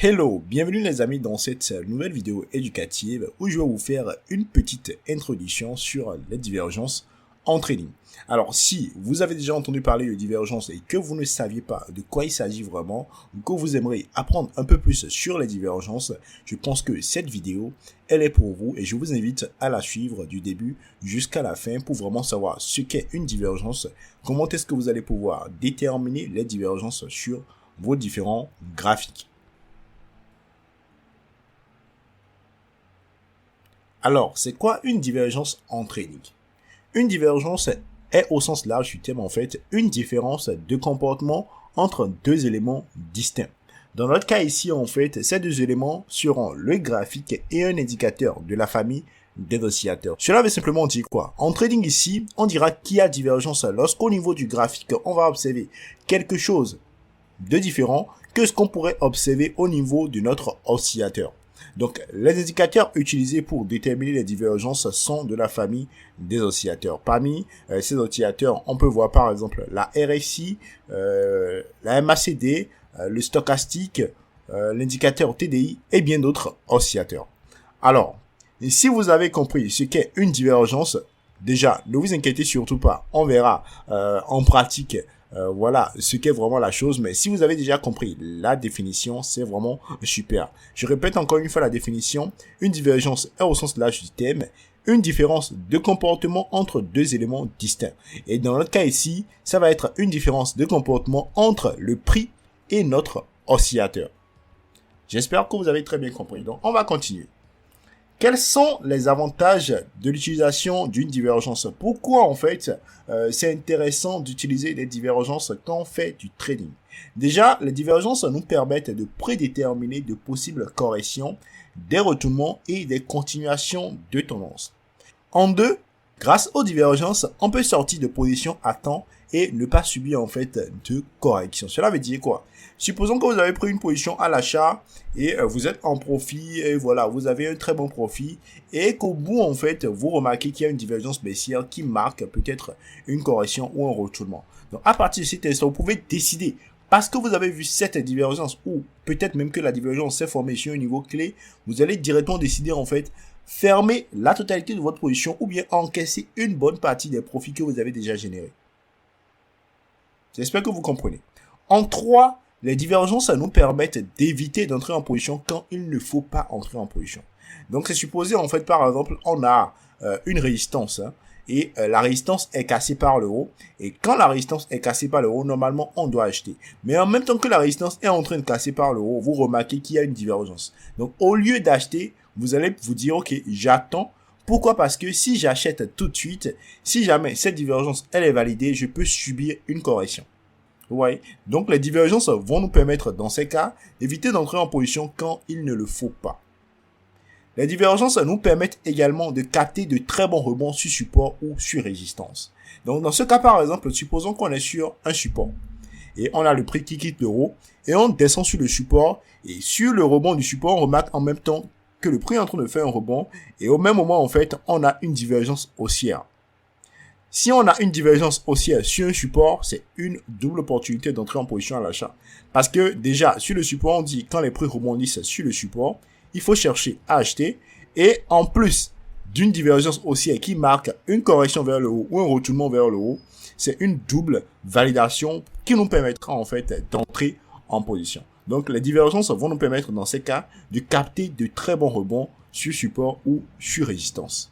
Hello, bienvenue les amis dans cette nouvelle vidéo éducative où je vais vous faire une petite introduction sur les divergences en trading. Alors si vous avez déjà entendu parler de divergences et que vous ne saviez pas de quoi il s'agit vraiment ou que vous aimeriez apprendre un peu plus sur les divergences, je pense que cette vidéo elle est pour vous et je vous invite à la suivre du début jusqu'à la fin pour vraiment savoir ce qu'est une divergence, comment est-ce que vous allez pouvoir déterminer les divergences sur vos différents graphiques. Alors, c'est quoi une divergence en trading? Une divergence est au sens large du terme en fait une différence de comportement entre deux éléments distincts. Dans notre cas ici en fait, ces deux éléments seront le graphique et un indicateur de la famille des oscillateurs. Cela veut simplement dire quoi? En trading ici, on dira qu'il y a divergence lorsqu'au niveau du graphique, on va observer quelque chose de différent que ce qu'on pourrait observer au niveau de notre oscillateur. Donc, les indicateurs utilisés pour déterminer les divergences sont de la famille des oscillateurs. Parmi ces oscillateurs, on peut voir par exemple la RSI, la MACD, le stochastique, l'indicateur TDI et bien d'autres oscillateurs. Alors, si vous avez compris ce qu'est une divergence, déjà, ne vous inquiétez surtout pas. On verra en pratique voilà ce qu'est vraiment la chose, mais si vous avez déjà compris la définition, c'est vraiment super. Je répète encore une fois la définition. Une divergence est au sens large du terme une différence de comportement entre deux éléments distincts. Et dans notre cas ici, ça va être une différence de comportement entre le prix et notre oscillateur. J'espère que vous avez très bien compris. Donc, on va continuer. Quels sont les avantages de l'utilisation d'une divergence? Pourquoi en fait c'est intéressant d'utiliser les divergences quand on fait du trading? Déjà, les divergences nous permettent de prédéterminer de possibles corrections, des retournements et des continuations de tendance. En deux, grâce aux divergences, on peut sortir de position à temps et ne pas subir en fait de correction. Cela veut dire quoi? Supposons que vous avez pris une position à l'achat et vous êtes en profit et voilà, vous avez un très bon profit et qu'au bout en fait, vous remarquez qu'il y a une divergence baissière qui marque peut-être une correction ou un retournement. Donc à partir de cet instant, vous pouvez décider parce que vous avez vu cette divergence ou peut-être même que la divergence s'est formée sur un niveau clé, vous allez directement décider en fait fermer la totalité de votre position ou bien encaisser une bonne partie des profits que vous avez déjà générés. J'espère que vous comprenez. En 3, les divergences nous permettent d'éviter d'entrer en position quand il ne faut pas entrer en position. Donc c'est supposé en fait par exemple on a une résistance et la résistance est cassée par le haut et quand la résistance est cassée par le haut normalement on doit acheter. Mais en même temps que la résistance est en train de casser par le haut, vous remarquez qu'il y a une divergence. Donc au lieu d'acheter, vous allez vous dire ok j'attends. Pourquoi? Parce que si j'achète tout de suite, si jamais cette divergence elle est validée, je peux subir une correction. Ouais. Donc les divergences vont nous permettre dans ces cas d'éviter d'entrer en position quand il ne le faut pas. Les divergences nous permettent également de capter de très bons rebonds sur support ou sur résistance. Donc dans ce cas par exemple, supposons qu'on est sur un support et on a le prix qui quitte le haut et on descend sur le support et sur le rebond du support on remarque en même temps que le prix est en train de faire un rebond et au même moment en fait on a une divergence haussière. Si on a une divergence haussière sur un support, c'est une double opportunité d'entrer en position à l'achat. Parce que déjà, sur le support, on dit quand les prix rebondissent sur le support, il faut chercher à acheter. Et en plus d'une divergence haussière qui marque une correction vers le haut ou un retournement vers le haut, c'est une double validation qui nous permettra en fait d'entrer en position. Donc les divergences vont nous permettre dans ces cas de capter de très bons rebonds sur support ou sur résistance.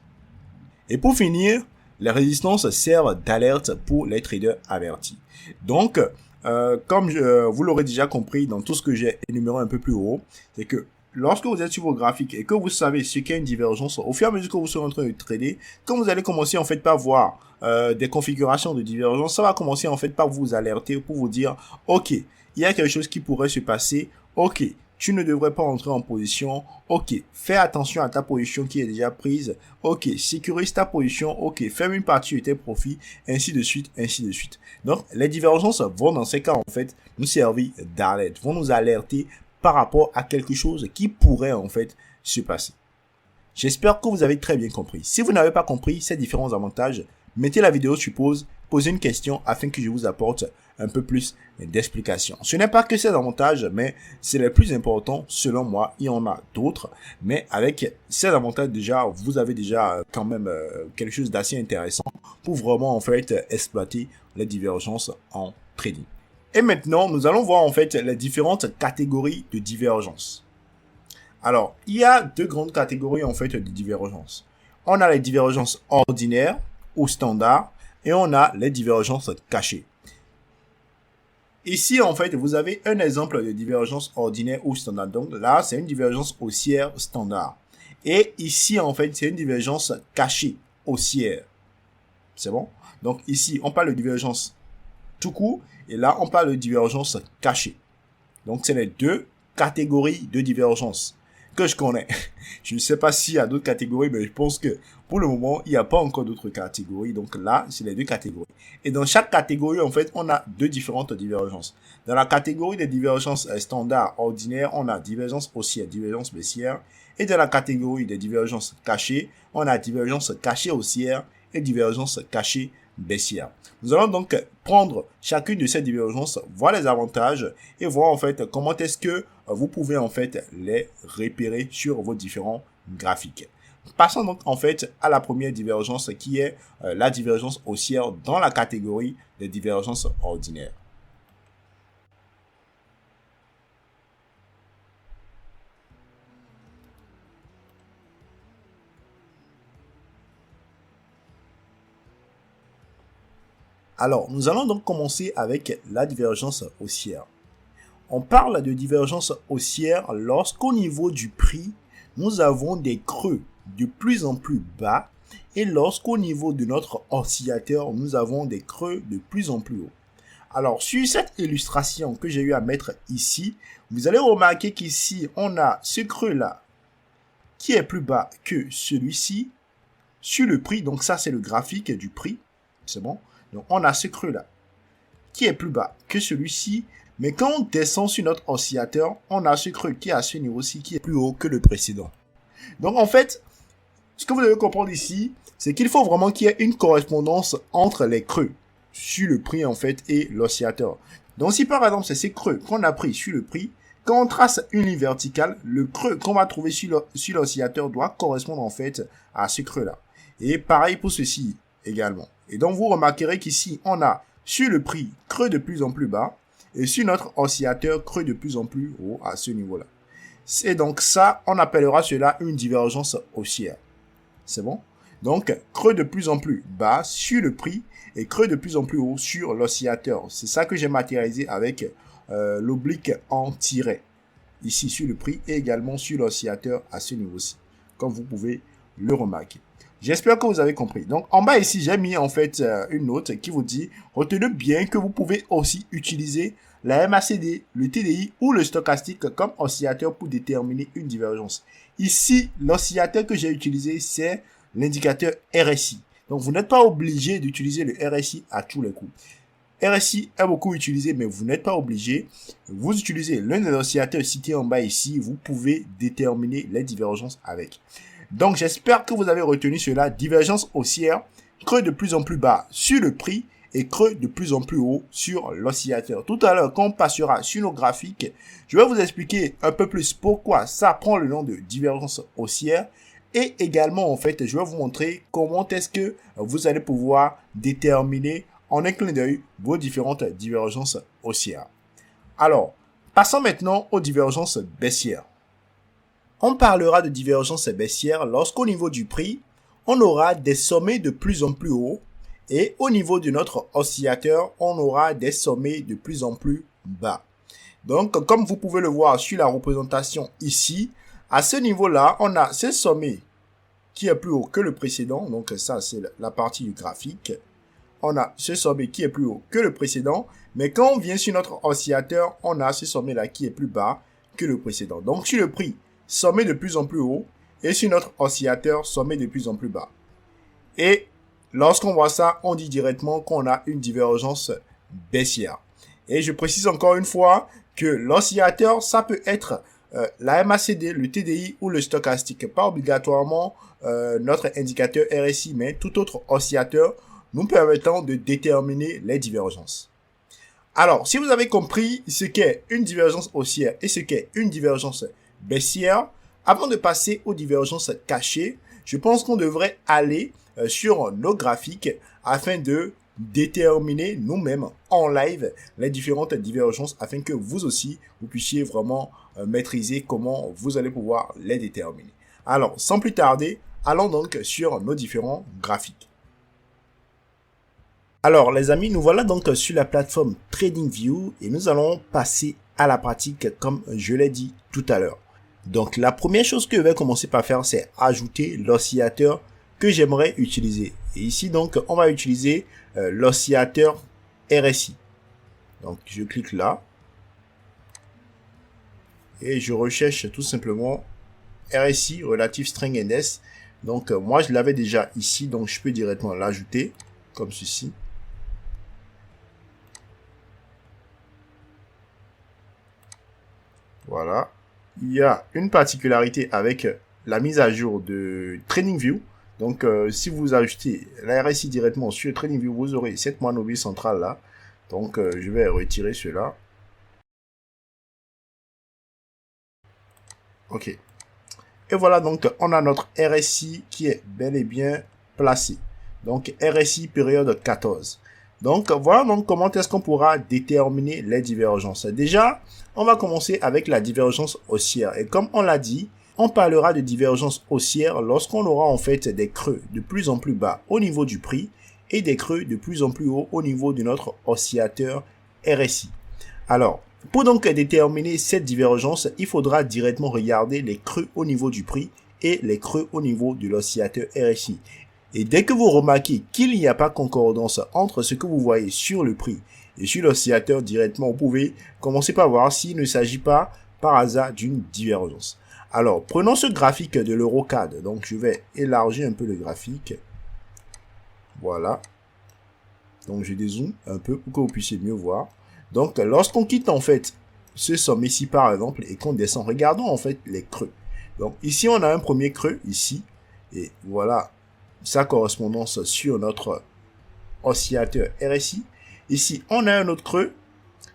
Et pour finir, les résistances servent d'alerte pour les traders avertis. Donc, comme vous l'aurez déjà compris dans tout ce que j'ai énuméré un peu plus haut, c'est que lorsque vous êtes sur vos graphiques et que vous savez ce qu'est une divergence, au fur et à mesure que vous serez en train de trader, quand vous allez commencer en fait par voir des configurations de divergence, ça va commencer en fait par vous alerter pour vous dire, ok, il y a quelque chose qui pourrait se passer, ok, tu ne devrais pas entrer en position. Ok, fais attention à ta position qui est déjà prise. Ok, sécurise ta position. Ok, ferme une partie de tes profits, ainsi de suite, ainsi de suite. Donc, les divergences vont dans ces cas, en fait, nous servir d'alerte, vont nous alerter par rapport à quelque chose qui pourrait, en fait, se passer. J'espère que vous avez très bien compris. Si vous n'avez pas compris ces différents avantages, mettez la vidéo sur pause, posez une question afin que je vous apporte un peu plus d'explications. Ce n'est pas que ces avantages, mais c'est les plus importants selon moi. Il y en a d'autres, mais avec ces avantages déjà, vous avez déjà quand même quelque chose d'assez intéressant pour vraiment en fait exploiter les divergences en trading. Et maintenant, nous allons voir en fait les différentes catégories de divergence. Alors, il y a deux grandes catégories en fait de divergence. On a les divergences ordinaires ou standards et on a les divergences cachées. Ici, en fait, vous avez un exemple de divergence ordinaire ou standard. Donc là, c'est une divergence haussière standard. Et ici, en fait, c'est une divergence cachée haussière. C'est bon? Donc ici, on parle de divergence tout court et là, on parle de divergence cachée. Donc, c'est les deux catégories de divergence que je connais. Je ne sais pas s'il y a d'autres catégories, mais je pense que pour le moment, il n'y a pas encore d'autres catégories. Donc là, c'est les deux catégories. Et dans chaque catégorie, en fait, on a deux différentes divergences. Dans la catégorie des divergences standards ordinaires, on a divergence haussière, divergence baissière. Et dans la catégorie des divergences cachées, on a divergence cachée haussière et divergence cachée baissière. Nous allons donc prendre chacune de ces divergences, voir les avantages et voir en fait comment est-ce que vous pouvez en fait les repérer sur vos différents graphiques. Passons donc en fait à la première divergence qui est la divergence haussière dans la catégorie des divergences ordinaires. Alors, nous allons donc commencer avec la divergence haussière. On parle de divergence haussière lorsqu'au niveau du prix, nous avons des creux de plus en plus bas et lorsqu'au niveau de notre oscillateur, nous avons des creux de plus en plus haut. Alors, sur cette illustration que j'ai eu à mettre ici, vous allez remarquer qu'ici, on a ce creux-là qui est plus bas que celui-ci sur le prix. Donc ça, c'est le graphique du prix. C'est bon? Donc, on a ce creux-là qui est plus bas que celui-ci. Mais quand on descend sur notre oscillateur, on a ce creux qui est à ce niveau-ci qui est plus haut que le précédent. Donc, en fait, ce que vous devez comprendre ici, c'est qu'il faut vraiment qu'il y ait une correspondance entre les creux sur le prix, en fait, et l'oscillateur. Donc, si par exemple, c'est ces creux qu'on a pris sur le prix, quand on trace une ligne verticale, le creux qu'on va trouver sur l'oscillateur doit correspondre, en fait, à ce creux-là. Et pareil pour ceci également. Et donc, vous remarquerez qu'ici, on a sur le prix creux de plus en plus bas et sur notre oscillateur creux de plus en plus haut à ce niveau-là. C'est donc ça, on appellera cela une divergence haussière. C'est bon? Donc, creux de plus en plus bas sur le prix et creux de plus en plus haut sur l'oscillateur. C'est ça que j'ai matérialisé avec l'oblique en tiret. Ici sur le prix et également sur l'oscillateur à ce niveau-ci. Comme vous pouvez le remarquer. J'espère que vous avez compris. Donc, en bas ici, j'ai mis en fait une note qui vous dit, retenez bien que vous pouvez aussi utiliser la MACD, le TDI ou le stochastique comme oscillateur pour déterminer une divergence. Ici, l'oscillateur que j'ai utilisé, c'est l'indicateur RSI. Donc, vous n'êtes pas obligé d'utiliser le RSI à tous les coups. RSI est beaucoup utilisé, mais vous n'êtes pas obligé. Vous utilisez l'un des oscillateurs cités en bas ici, vous pouvez déterminer les divergences avec. Donc, j'espère que vous avez retenu cela. Divergence haussière, creux de plus en plus bas sur le prix et creux de plus en plus haut sur l'oscillateur. Tout à l'heure, quand on passera sur nos graphiques, je vais vous expliquer un peu plus pourquoi ça prend le nom de divergence haussière. Et également, en fait, je vais vous montrer comment est-ce que vous allez pouvoir déterminer en un clin d'œil vos différentes divergences haussières. Alors, passons maintenant aux divergences baissières. On parlera de divergence baissière lorsqu'au niveau du prix, on aura des sommets de plus en plus hauts et au niveau de notre oscillateur, on aura des sommets de plus en plus bas. Donc, comme vous pouvez le voir sur la représentation ici, à ce niveau-là, on a ce sommet qui est plus haut que le précédent. Donc, ça, c'est la partie du graphique. On a ce sommet qui est plus haut que le précédent. Mais quand on vient sur notre oscillateur, on a ce sommet-là qui est plus bas que le précédent. Donc, sur le prix, sommet de plus en plus haut et sur notre oscillateur, sommet de plus en plus bas. Et lorsqu'on voit ça, on dit directement qu'on a une divergence baissière. Et je précise encore une fois que l'oscillateur, ça peut être la MACD, le TDI ou le stochastique. Pas obligatoirement notre indicateur RSI, mais tout autre oscillateur nous permettant de déterminer les divergences. Alors, si vous avez compris ce qu'est une divergence haussière et ce qu'est une divergence baissière, avant de passer aux divergences cachées, je pense qu'on devrait aller sur nos graphiques afin de déterminer nous-mêmes en live les différentes divergences afin que vous aussi, vous puissiez vraiment maîtriser comment vous allez pouvoir les déterminer. Alors, sans plus tarder, allons donc sur nos différents graphiques. Alors les amis, nous voilà donc sur la plateforme TradingView et nous allons passer à la pratique comme je l'ai dit tout à l'heure. Donc la première chose que je vais commencer par faire, c'est ajouter l'oscillateur que j'aimerais utiliser. Et ici donc on va utiliser l'oscillateur RSI. Donc je clique là et je recherche tout simplement RSI, Relative Strength Index. Donc moi je l'avais déjà ici, donc je peux directement l'ajouter comme ceci. Voilà. Il y a une particularité avec la mise à jour de TradingView. Donc, si vous ajoutez la RSI directement sur TradingView, vous aurez cette moyenne mobile centrale là. Donc, je vais retirer cela. OK. Et voilà, donc, on a notre RSI qui est bel et bien placé. Donc, RSI période 14. Donc, voilà donc comment est-ce qu'on pourra déterminer les divergences. Déjà, on va commencer avec la divergence haussière. Et comme on l'a dit, on parlera de divergence haussière lorsqu'on aura en fait des creux de plus en plus bas au niveau du prix et des creux de plus en plus haut au niveau de notre oscillateur RSI. Alors, pour donc déterminer cette divergence, il faudra directement regarder les creux au niveau du prix et les creux au niveau de l'oscillateur RSI. Et dès que vous remarquez qu'il n'y a pas concordance entre ce que vous voyez sur le prix et sur l'oscillateur directement, vous pouvez commencer par voir s'il ne s'agit pas par hasard d'une divergence. Alors, prenons ce graphique de l'EuroCAD. Donc, je vais élargir un peu le graphique. Voilà. Donc, je dézoome un peu pour que vous puissiez mieux voir. Donc, lorsqu'on quitte en fait ce sommet-ci par exemple et qu'on descend, regardons en fait les creux. Donc, ici, on a un premier creux ici. Et voilà sa correspondance sur notre oscillateur RSI. Ici, on a un autre creux.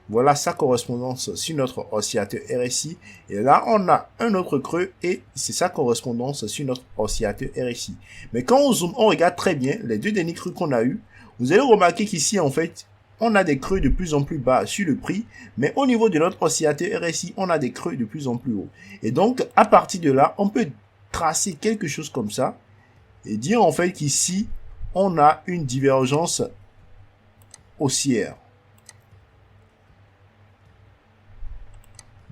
Voilà sa correspondance sur notre oscillateur RSI. Et là, on a un autre creux et c'est sa correspondance sur notre oscillateur RSI. Mais quand on zoome, on regarde très bien les deux derniers creux qu'on a eu. Vous allez remarquer qu'ici, en fait, on a des creux de plus en plus bas sur le prix. Mais au niveau de notre oscillateur RSI, on a des creux de plus en plus haut. Et donc, à partir de là, on peut tracer quelque chose comme ça. Et dire en fait qu'ici, on a une divergence haussière.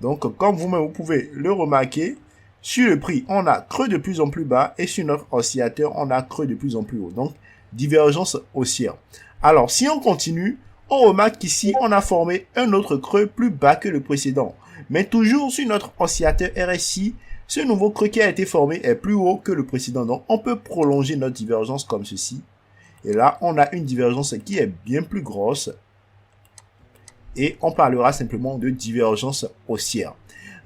Donc, comme vous-même, vous pouvez le remarquer, sur le prix, on a creux de plus en plus bas et sur notre oscillateur, on a creux de plus en plus haut. Donc, divergence haussière. Alors, si on continue, on remarque qu'ici, on a formé un autre creux plus bas que le précédent. Mais toujours sur notre oscillateur RSI, ce nouveau creux qui a été formé est plus haut que le précédent. Donc, on peut prolonger notre divergence comme ceci. Et là, on a une divergence qui est bien plus grosse. Et on parlera simplement de divergence haussière.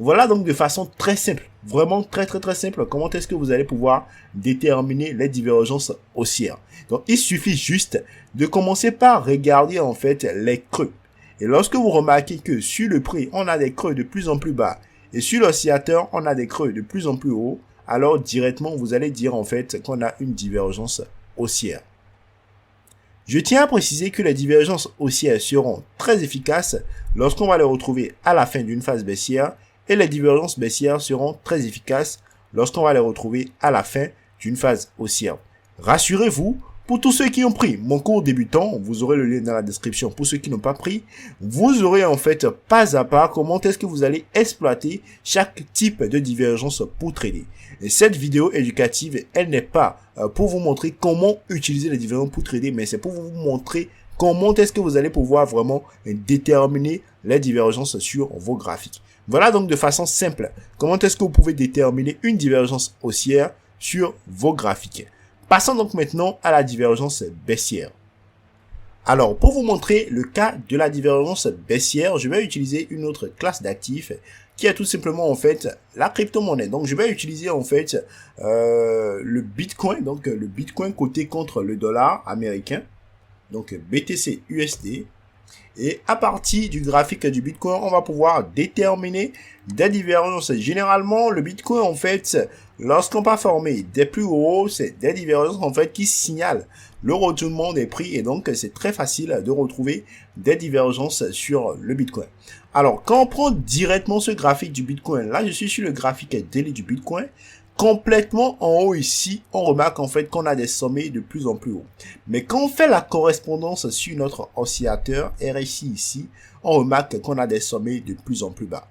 Voilà donc de façon très simple, vraiment très simple, comment est-ce que vous allez pouvoir déterminer les divergences haussières. Donc, il suffit juste de commencer par regarder en fait les creux. Et lorsque vous remarquez que sur le prix, on a des creux de plus en plus bas, et sur l'oscillateur, on a des creux de plus en plus haut, alors directement, vous allez dire en fait qu'on a une divergence haussière. Je tiens à préciser que les divergences haussières seront très efficaces lorsqu'on va les retrouver à la fin d'une phase baissière et les divergences baissières seront très efficaces lorsqu'on va les retrouver à la fin d'une phase haussière. Rassurez-vous, pour tous ceux qui ont pris mon cours débutant, vous aurez le lien dans la description. Pour ceux qui n'ont pas pris, vous aurez en fait pas à pas comment est-ce que vous allez exploiter chaque type de divergence pour trader. Et cette vidéo éducative, elle n'est pas pour vous montrer comment utiliser les divergences pour trader, mais c'est pour vous montrer comment est-ce que vous allez pouvoir vraiment déterminer les divergences sur vos graphiques. Voilà donc de façon simple comment est-ce que vous pouvez déterminer une divergence haussière sur vos graphiques. Passons donc maintenant à la divergence baissière. Alors, pour vous montrer le cas de la divergence baissière, je vais utiliser une autre classe d'actifs qui est tout simplement en fait la crypto-monnaie. Donc, je vais utiliser en fait le Bitcoin, donc le Bitcoin coté contre le dollar américain, donc BTC USD. Et à partir du graphique du Bitcoin, on va pouvoir déterminer des divergences. Généralement, le Bitcoin, en fait, lorsqu'on va former des plus hauts, c'est des divergences, en fait, qui signalent le retournement des prix. Et donc, c'est très facile de retrouver des divergences sur le Bitcoin. Alors, quand on prend directement ce graphique du Bitcoin, là, je suis sur le graphique daily du Bitcoin. Complètement en haut ici, on remarque en fait qu'on a des sommets de plus en plus hauts. Mais quand on fait la correspondance sur notre oscillateur RSI ici, on remarque qu'on a des sommets de plus en plus bas.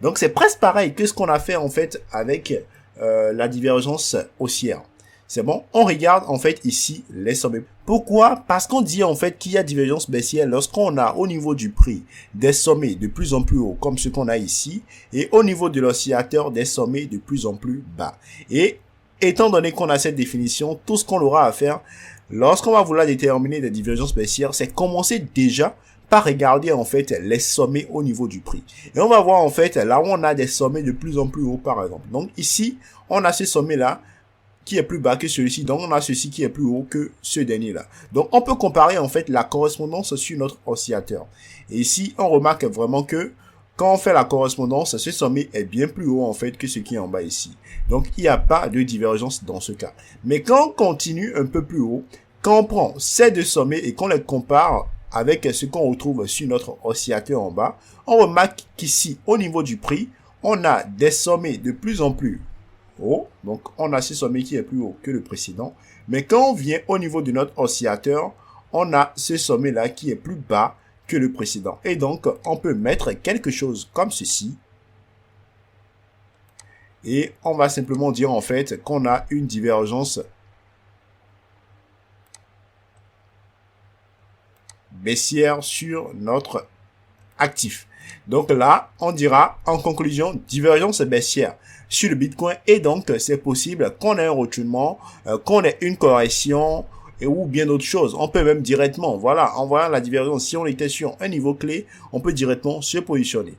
Donc c'est presque pareil que ce qu'on a fait en fait avec la divergence haussière. C'est bon, on regarde en fait ici les sommets. Pourquoi? Parce qu'on dit en fait qu'il y a divergence baissière lorsqu'on a au niveau du prix des sommets de plus en plus hauts comme ce qu'on a ici et au niveau de l'oscillateur des sommets de plus en plus bas. Et étant donné qu'on a cette définition, tout ce qu'on aura à faire lorsqu'on va vouloir déterminer des divergences baissières, c'est commencer déjà par regarder en fait les sommets au niveau du prix. Et on va voir en fait là où on a des sommets de plus en plus hauts par exemple. Donc ici, on a ces sommets là qui est plus bas que celui-ci, donc on a ceci qui est plus haut que ce dernier-là. Donc on peut comparer en fait la correspondance sur notre oscillateur. Et ici, on remarque vraiment que quand on fait la correspondance, ce sommet est bien plus haut en fait que ce qui est en bas ici. Donc il n'y a pas de divergence dans ce cas. Mais quand on continue un peu plus haut, quand on prend ces deux sommets et qu'on les compare avec ce qu'on retrouve sur notre oscillateur en bas, on remarque qu'ici, au niveau du prix, on a des sommets de plus en plus haut, donc on a ce sommet qui est plus haut que le précédent, mais quand on vient au niveau de notre oscillateur, on a ce sommet là qui est plus bas que le précédent, et donc on peut mettre quelque chose comme ceci, et on va simplement dire en fait qu'on a une divergence baissière sur notre actif. Donc là, on dira en conclusion divergence baissière sur le Bitcoin et donc c'est possible qu'on ait un retournement, qu'on ait une correction et ou bien d'autres choses. On peut même directement, voilà, en voyant la divergence, si on était sur un niveau clé, on peut directement se positionner.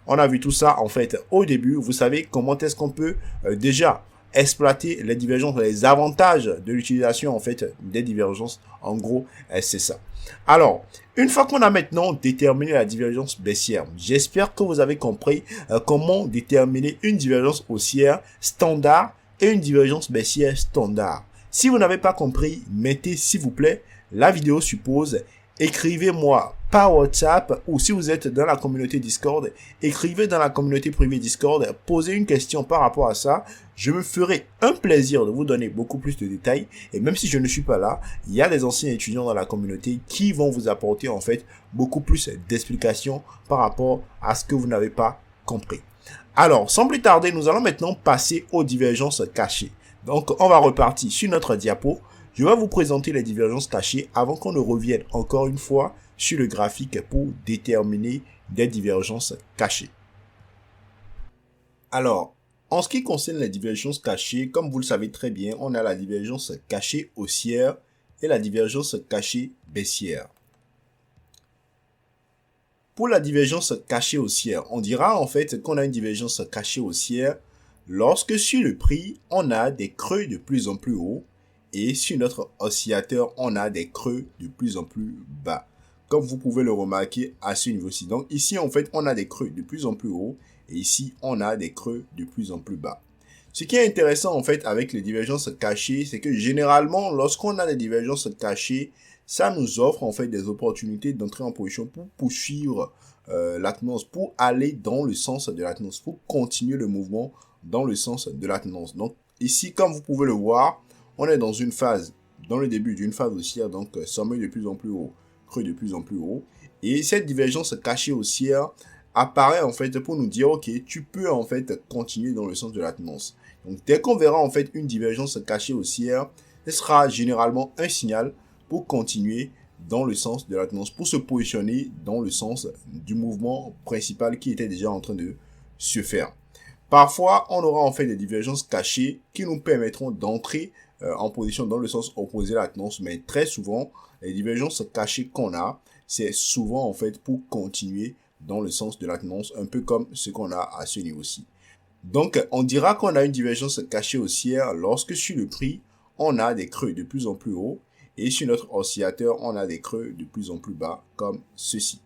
On a vu tout ça en fait au début. Vous savez comment est-ce qu'on peut déjà exploiter les divergences, les avantages de l'utilisation en fait des divergences. En gros, c'est ça. Alors, une fois qu'on a maintenant déterminé la divergence baissière, j'espère que vous avez compris comment déterminer une divergence haussière standard et une divergence baissière standard. Si vous n'avez pas compris, mettez s'il vous plaît la vidéo suppose, écrivez-moi par WhatsApp ou si vous êtes dans la communauté Discord, écrivez dans la communauté privée Discord, posez une question par rapport à ça. Je me ferai un plaisir de vous donner beaucoup plus de détails et même si je ne suis pas là, il y a des anciens étudiants dans la communauté qui vont vous apporter en fait beaucoup plus d'explications par rapport à ce que vous n'avez pas compris. Alors, sans plus tarder, nous allons maintenant passer aux divergences cachées. Donc, on va repartir sur notre diapo. Je vais vous présenter les divergences cachées avant qu'on ne revienne encore une fois sur le graphique pour déterminer des divergences cachées. Alors, en ce qui concerne les divergences cachées, comme vous le savez très bien, on a la divergence cachée haussière et la divergence cachée baissière. Pour la divergence cachée haussière, on dira en fait qu'on a une divergence cachée haussière lorsque sur le prix, on a des creux de plus en plus hauts et sur notre oscillateur, on a des creux de plus en plus bas. Comme vous pouvez le remarquer à ce niveau-ci. Donc ici, en fait, on a des creux de plus en plus hauts et ici, on a des creux de plus en plus bas. Ce qui est intéressant, en fait, avec les divergences cachées, c'est que généralement, lorsqu'on a des divergences cachées, ça nous offre, en fait, des opportunités d'entrer en position pour poursuivre la tendance, pour aller dans le sens de la tendance, pour continuer le mouvement dans le sens de la tendance. Donc ici, comme vous pouvez le voir, on est dans une phase, dans le début d'une phase haussière, donc sommet de plus en plus haut, creux de plus en plus haut. Et cette divergence cachée haussière apparaît en fait pour nous dire, ok, tu peux en fait continuer dans le sens de la tendance. Donc dès qu'on verra en fait une divergence cachée haussière, ce sera généralement un signal pour continuer dans le sens de la tendance, pour se positionner dans le sens du mouvement principal qui était déjà en train de se faire. Parfois, on aura en fait des divergences cachées qui nous permettront d'entrer en position dans le sens opposé à la tendance, mais très souvent, les divergences cachées qu'on a, c'est souvent en fait pour continuer dans le sens de la tendance, un peu comme ce qu'on a à ce niveau-ci. Donc, on dira qu'on a une divergence cachée haussière lorsque sur le prix, on a des creux de plus en plus hauts et sur notre oscillateur, on a des creux de plus en plus bas comme ceci.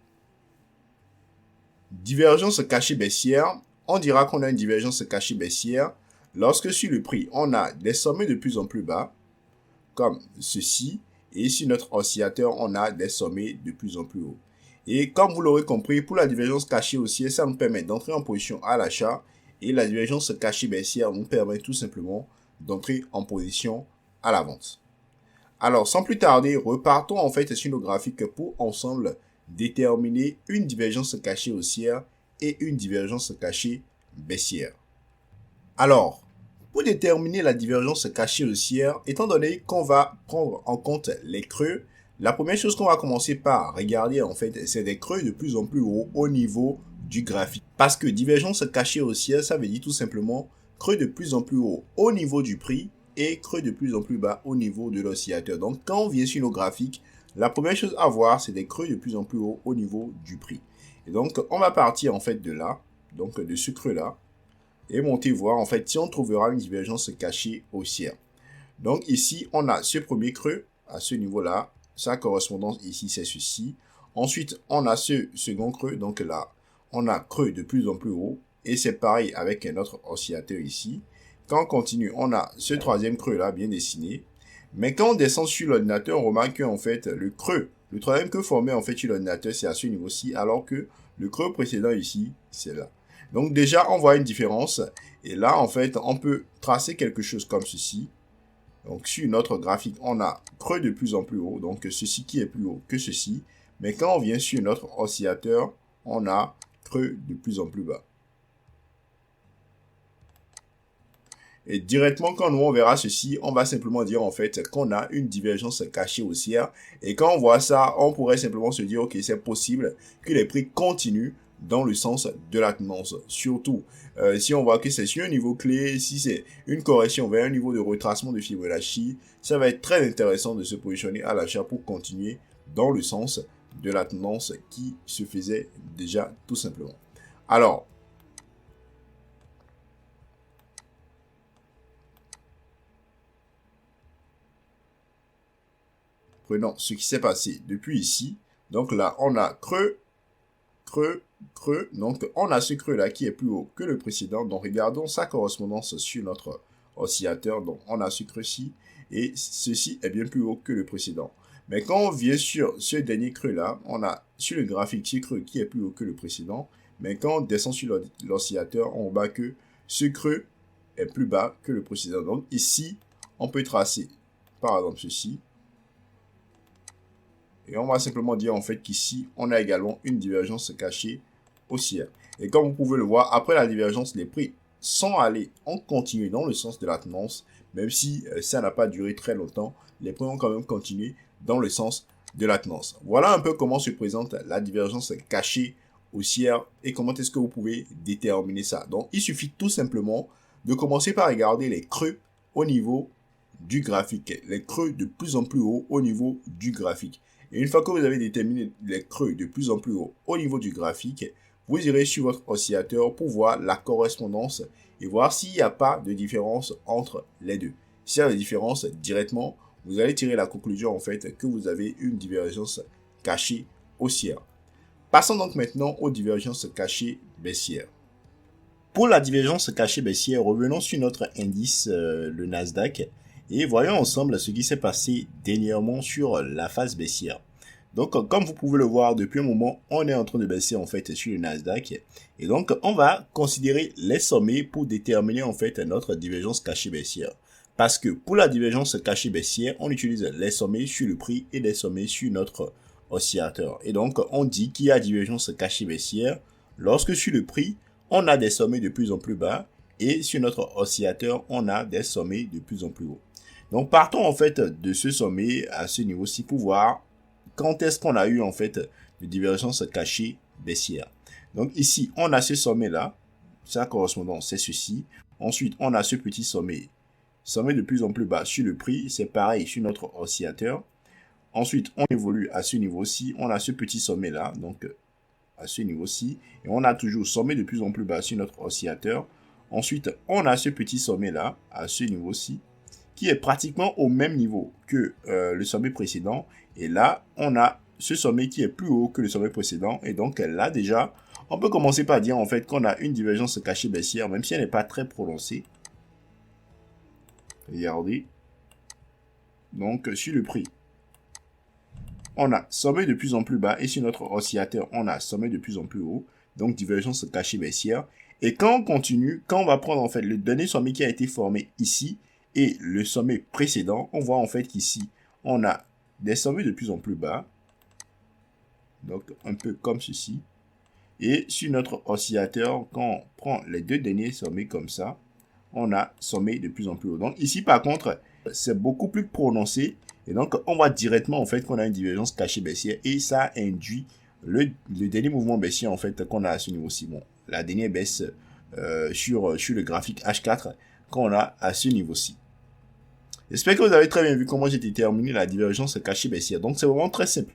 divergence cachée baissière, on dira qu'on a une divergence cachée baissière lorsque sur le prix, on a des sommets de plus en plus bas, comme ceci, et sur notre oscillateur, on a des sommets de plus en plus hauts. Et comme vous l'aurez compris, pour la divergence cachée haussière, ça nous permet d'entrer en position à l'achat, et la divergence cachée baissière nous permet tout simplement d'entrer en position à la vente. Alors, sans plus tarder, repartons en fait sur nos graphiques pour ensemble déterminer une divergence cachée haussière et une divergence cachée baissière. Alors, pour déterminer la divergence cachée haussière, étant donné qu'on va prendre en compte les creux, la première chose qu'on va commencer par regarder en fait, c'est des creux de plus en plus hauts au niveau du graphique. Parce que divergence cachée haussière, ça veut dire tout simplement creux de plus en plus haut au niveau du prix et creux de plus en plus bas au niveau de l'oscillateur. Donc, quand on vient sur nos graphiques, la première chose à voir, c'est des creux de plus en plus haut au niveau du prix. Et donc, on va partir en fait de là, donc de ce creux-là, et monter voir en fait si on trouvera une divergence cachée haussière. Donc ici, on a ce premier creux à ce niveau-là. Sa correspondance ici, c'est ceci. Ensuite, on a ce second creux. Donc là, on a creux de plus en plus haut. Et c'est pareil avec notre oscillateur ici. Quand on continue, on a ce troisième creux-là bien dessiné. Mais quand on descend sur l'ordinateur, on remarque qu'en fait, le troisième creux formé en fait sur l'ordinateur, c'est à ce niveau-ci. Alors que le creux précédent ici, c'est là. Donc déjà, on voit une différence. Et là, en fait, on peut tracer quelque chose comme ceci. Donc sur notre graphique, on a creux de plus en plus haut. Donc ceci qui est plus haut que ceci. Mais quand on vient sur notre oscillateur, on a creux de plus en plus bas. Et directement, quand nous on verra ceci, on va simplement dire en fait qu'on a une divergence cachée haussière. Et quand on voit ça, on pourrait simplement se dire, ok, c'est possible que les prix continuent dans le sens de la tendance. Surtout, si on voit que c'est sur un niveau clé, si c'est une correction vers un niveau de retracement de Fibonacci, ça va être très intéressant de se positionner à l'achat pour continuer dans le sens de la tendance qui se faisait déjà tout simplement. Alors, prenons ce qui s'est passé depuis ici. Donc là, on a creux, creux, creux. Donc, on a ce creux-là qui est plus haut que le précédent. Donc, regardons sa correspondance sur notre oscillateur. Donc, on a ce creux-ci et ceci est bien plus haut que le précédent. Mais quand on vient sur ce dernier creux-là, on a sur le graphique ce creux qui est plus haut que le précédent. Mais quand on descend sur l'oscillateur, on voit que ce creux est plus bas que le précédent. Donc, ici, on peut tracer, par exemple, ceci. Et on va simplement dire en fait qu'ici, on a également une divergence cachée haussière. Et comme vous pouvez le voir, après la divergence, les prix ont continué dans le sens de la tendance. Même si ça n'a pas duré très longtemps, les prix ont quand même continué dans le sens de la tendance. Voilà un peu comment se présente la divergence cachée haussière et comment est-ce que vous pouvez déterminer ça. Donc, il suffit tout simplement de commencer par regarder les creux au niveau du graphique. Les creux de plus en plus haut au niveau du graphique. Et une fois que vous avez déterminé les creux de plus en plus haut au niveau du graphique, vous irez sur votre oscillateur pour voir la correspondance et voir s'il n'y a pas de différence entre les deux. S'il y a des différences directement, vous allez tirer la conclusion en fait que vous avez une divergence cachée haussière. Passons donc maintenant aux divergences cachées baissières. Pour la divergence cachée baissière, revenons sur notre indice, le Nasdaq. Et voyons ensemble ce qui s'est passé dernièrement sur la phase baissière. Donc, comme vous pouvez le voir, depuis un moment, on est en train de baisser en fait sur le Nasdaq. Et donc, on va considérer les sommets pour déterminer en fait notre divergence cachée baissière. Parce que pour la divergence cachée baissière, on utilise les sommets sur le prix et les sommets sur notre oscillateur. Et donc, on dit qu'il y a divergence cachée baissière lorsque sur le prix, on a des sommets de plus en plus bas et sur notre oscillateur, on a des sommets de plus en plus hauts. Donc, partons en fait de ce sommet à ce niveau-ci pour voir quand est-ce qu'on a eu en fait de divergence cachée baissière. Donc, ici, on a ce sommet-là. Sa correspondance, c'est ceci. Ensuite, on a ce petit sommet. Sommet de plus en plus bas sur le prix. C'est pareil sur notre oscillateur. Ensuite, on évolue à ce niveau-ci. On a ce petit sommet-là. Donc, à ce niveau-ci. Et on a toujours sommet de plus en plus bas sur notre oscillateur. Ensuite, on a ce petit sommet-là à ce niveau-ci, qui est pratiquement au même niveau que le sommet précédent. Et là, on a ce sommet qui est plus haut que le sommet précédent. Et donc là, déjà, On peut commencer par dire en fait qu'on a une divergence cachée baissière, même si elle n'est pas très prononcée. Regardez. Donc, sur le prix, on a sommet de plus en plus bas et sur notre oscillateur, on a sommet de plus en plus haut. Donc, divergence cachée baissière. Et quand on continue, quand on va prendre en fait le dernier sommet qui a été formé ici et le sommet précédent, on voit en fait qu'ici, on a des sommets de plus en plus bas. Donc, un peu comme ceci. Et sur notre oscillateur, quand on prend les deux derniers sommets comme ça, on a sommet de plus en plus haut. Donc, ici, par contre, c'est beaucoup plus prononcé. Et donc, on voit directement en fait qu'on a une divergence cachée baissière. Et ça induit le dernier mouvement baissier en fait qu'on a à ce niveau-ci. Bon, la dernière baisse sur le graphique H4 qu'on a à ce niveau-ci. J'espère que vous avez très bien vu comment j'ai déterminé la divergence cachée baissière. Donc, c'est vraiment très simple.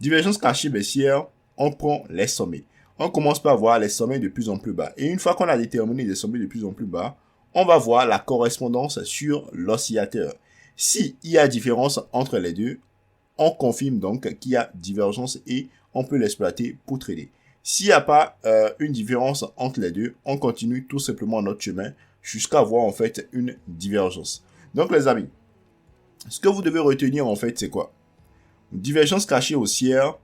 Divergence cachée baissière, on prend les sommets. On commence par voir les sommets de plus en plus bas. Et une fois qu'on a déterminé les sommets de plus en plus bas, on va voir la correspondance sur l'oscillateur. S'il y a différence entre les deux, on confirme donc qu'il y a divergence et on peut l'exploiter pour trader. S'il n'y a pas une différence entre les deux, on continue tout simplement notre chemin jusqu'à avoir en fait une divergence. Donc les amis, ce que vous devez retenir en fait, c'est quoi? Divergence cachée haussière,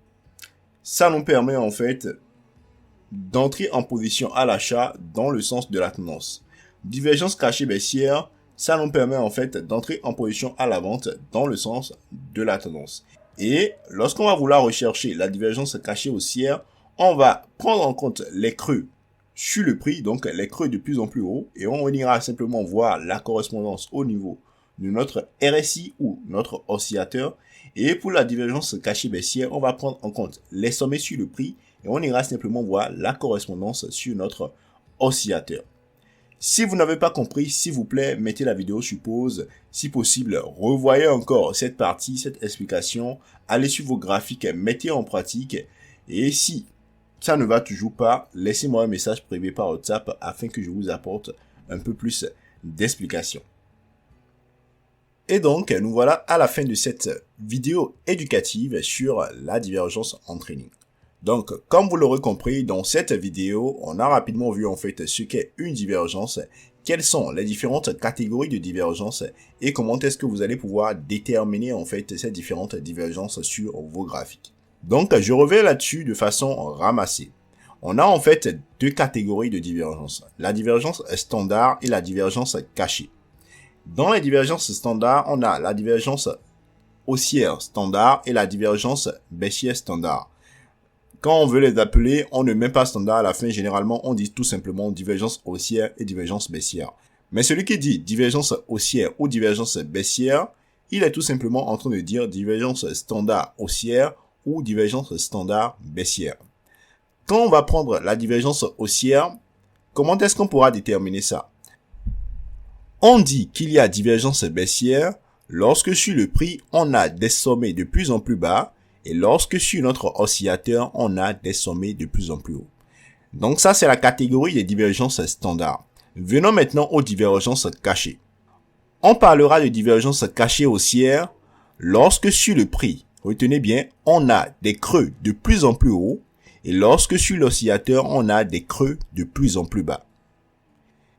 ça nous permet en fait d'entrer en position à l'achat dans le sens de la tendance. Divergence cachée baissière, ça nous permet en fait d'entrer en position à la vente dans le sens de la tendance. Et lorsqu'on va vouloir rechercher la divergence cachée haussière, on va prendre en compte les creux sur le prix, donc les creux de plus en plus haut, et on ira simplement voir la correspondance au niveau de notre RSI ou notre oscillateur. Et pour la divergence cachée baissière, on va prendre en compte les sommets sur le prix et on ira simplement voir la correspondance sur notre oscillateur. Si vous n'avez pas compris, s'il vous plaît, mettez la vidéo sur pause. Si possible, revoyez encore cette partie, cette explication. Allez sur vos graphiques, mettez en pratique. Et si ça ne va toujours pas, laissez-moi un message privé par WhatsApp afin que je vous apporte un peu plus d'explications. Et donc, nous voilà à la fin de cette vidéo éducative sur la divergence en trading. Donc, comme vous l'aurez compris, dans cette vidéo, on a rapidement vu en fait ce qu'est une divergence, quelles sont les différentes catégories de divergence et comment est-ce que vous allez pouvoir déterminer en fait ces différentes divergences sur vos graphiques. Donc, je reviens là-dessus de façon ramassée. On a en fait deux catégories de divergence, la divergence standard et la divergence cachée. Dans les divergences standards, on a la divergence haussière standard et la divergence baissière standard. Quand on veut les appeler, on ne met pas standard à la fin. Généralement, on dit tout simplement divergence haussière et divergence baissière. Mais celui qui dit divergence haussière ou divergence baissière, il est tout simplement en train de dire divergence standard haussière ou divergence standard baissière. Quand on va prendre la divergence haussière, comment est-ce qu'on pourra déterminer ça? On dit qu'il y a divergence baissière lorsque sur le prix, on a des sommets de plus en plus bas et lorsque sur notre oscillateur, on a des sommets de plus en plus hauts. Donc ça, c'est la catégorie des divergences standards. Venons maintenant aux divergences cachées. On parlera de divergence cachée haussière lorsque sur le prix, retenez bien, on a des creux de plus en plus hauts et lorsque sur l'oscillateur, on a des creux de plus en plus bas.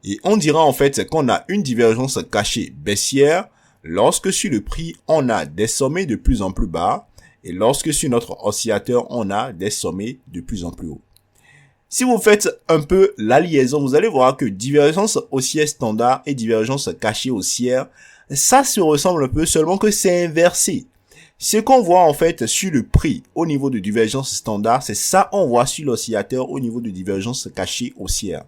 Et on dira en fait qu'on a une divergence cachée baissière lorsque sur le prix, on a des sommets de plus en plus bas et lorsque sur notre oscillateur, on a des sommets de plus en plus hauts. Si vous faites un peu la liaison, vous allez voir que divergence haussière standard et divergence cachée haussière, ça se ressemble un peu, seulement que c'est inversé. Ce qu'on voit en fait sur le prix au niveau de divergence standard, c'est ça on voit sur l'oscillateur au niveau de divergence cachée haussière.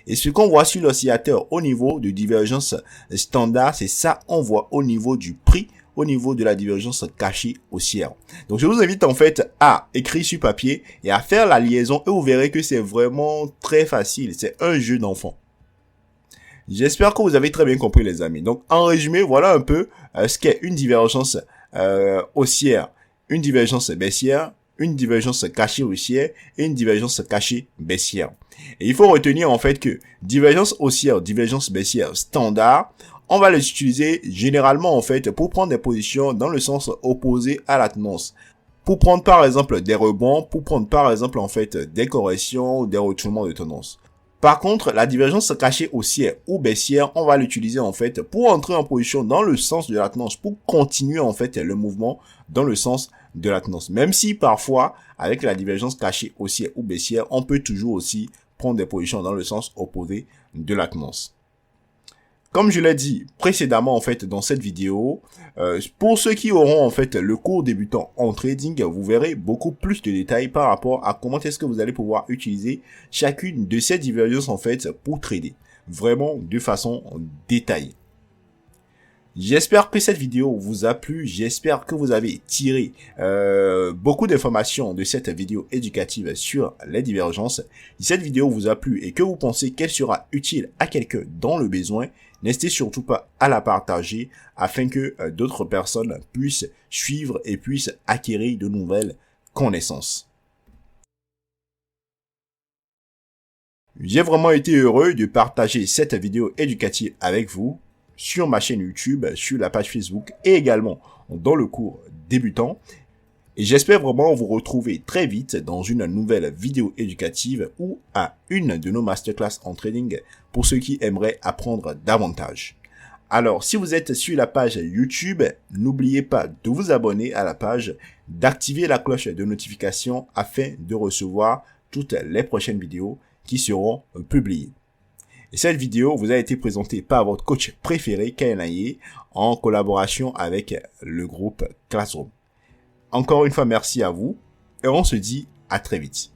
Et ce qu'on voit sur l'oscillateur au niveau de divergence standard, c'est ça on voit au niveau du prix, au niveau de la divergence cachée haussière. Donc je vous invite en fait à écrire sur papier et à faire la liaison et vous verrez que c'est vraiment très facile. C'est un jeu d'enfant. J'espère que vous avez très bien compris les amis. Donc en résumé, voilà un peu ce qu'est une divergence haussière, une divergence baissière, une divergence cachée haussière et une divergence cachée baissière. Et il faut retenir en fait que divergence haussière, divergence baissière standard, on va les utiliser généralement en fait pour prendre des positions dans le sens opposé à la tendance. pour prendre par exemple des rebonds, pour prendre par exemple en fait des corrections ou des retournements de tendance. Par contre, la divergence cachée haussière ou baissière, on va l'utiliser en fait pour entrer en position dans le sens de la tendance, pour continuer en fait le mouvement dans le sens de la tendance. Même si parfois, avec la divergence cachée haussière ou baissière, on peut toujours aussi prendre des positions dans le sens opposé de la tendance. Comme je l'ai dit précédemment en fait dans cette vidéo, pour ceux qui auront en fait le cours débutant en trading, vous verrez beaucoup plus de détails par rapport à comment est-ce que vous allez pouvoir utiliser chacune de ces divergences en fait pour trader, vraiment de façon détaillée. J'espère que cette vidéo vous a plu, j'espère que vous avez tiré beaucoup d'informations de cette vidéo éducative sur les divergences. Si cette vidéo vous a plu et que vous pensez qu'elle sera utile à quelqu'un dans le besoin, n'hésitez surtout pas à la partager afin que d'autres personnes puissent suivre et puissent acquérir de nouvelles connaissances. J'ai vraiment été heureux de partager cette vidéo éducative avec vous sur ma chaîne YouTube, sur la page Facebook et également dans le cours débutant. Et j'espère vraiment vous retrouver très vite dans une nouvelle vidéo éducative ou à une de nos masterclass en trading pour ceux qui aimeraient apprendre davantage. Alors, si vous êtes sur la page YouTube, n'oubliez pas de vous abonner à la page, d'activer la cloche de notification afin de recevoir toutes les prochaines vidéos qui seront publiées. Et cette vidéo vous a été présentée par votre coach préféré, Kaenaye, en collaboration avec le groupe Classroom. Encore une fois, merci à vous et on se dit à très vite.